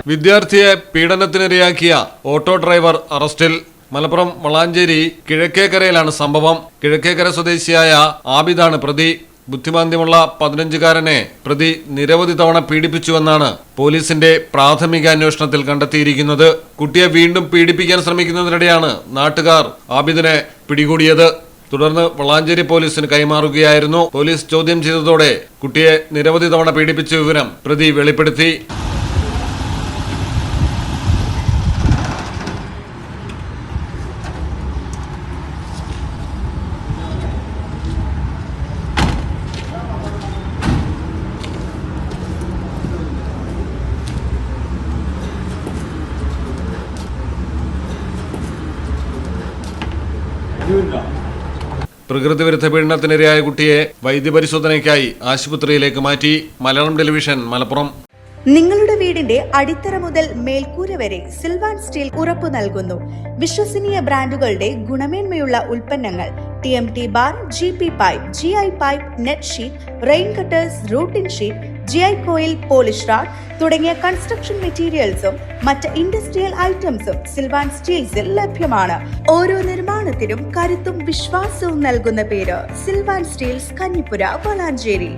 വിദ്യാർത്ഥിയെ പീഡനത്തിനിരയാക്കിയ auto driver അറസ്റ്റിൽ. മലപ്പുറം വളാഞ്ചേരി കിഴക്കേക്കരയിലാണ് സംഭവം. കിഴക്കേക്കര സ്വദേശിയായ ആബിദാണ് പ്രതി. ബുദ്ധിമാന്ദ്യമുള്ള 15-കാരനെ പ്രതി നിരവധി തവണ പീഡിപ്പിച്ചുവെന്നാണ് പോലീസിന്റെ പ്രാഥമിക അന്വേഷണത്തിൽ കണ്ടെത്തിയിരിക്കുന്നത്. കുട്ടിയെ വീണ്ടും പീഡിപ്പിക്കാൻ ശ്രമിക്കുന്നതിനിടെയാണ് നാട്ടുകാർ ആബിദിനെ പിടികൂടിയത്. തുടർന്ന് വളാഞ്ചേരി പോലീസിന് കൈമാറുകയായിരുന്നു. പോലീസ് ചോദ്യം ചെയ്തതോടെ കുട്ടിയെ നിരവധി തവണ പീഡിപ്പിച്ച വിവരം പ്രതി വെളിപ്പെടുത്തി. പ്രകൃതിവിരുദ്ധ പീഡനത്തിനിരയായ കുട്ടിയെ വൈദ്യപരിശോധനയ്ക്കായി ആശുപത്രിയിലേക്ക് മാറ്റി. മലയാളം ടെലിവിഷൻ, മലപ്പുറം. നിങ്ങളുടെ വീടിന്റെ അടിത്തറ മുതൽ മേൽക്കൂര വരെ സിൽവാൻ സ്റ്റീൽ ഉറപ്പു നൽകുന്നു. വിശ്വസനീയ ബ്രാൻഡുകളുടെ ഗുണമേന്മയുള്ള ഉൽപ്പന്നങ്ങൾ TMT bar, GP pipe, GI pipe, net sheet, rain cutters, routine sheet, GI coil, polish RAD തുടങ്ങിയ കൺസ്ട്രക്ഷൻ മെറ്റീരിയൽസും മറ്റ് ഇൻഡസ്ട്രിയൽ ഐറ്റംസും സിൽവാൻ സ്റ്റീൽസിൽ ലഭ്യമാണ്. ഓരോ നിർമ്മാണത്തിനും കരുത്തും വിശ്വാസവും നൽകുന്ന പേര് സിൽവാൻ സ്റ്റീൽസ്, കഞ്ഞിപ്പുര, വളാഞ്ചേരി.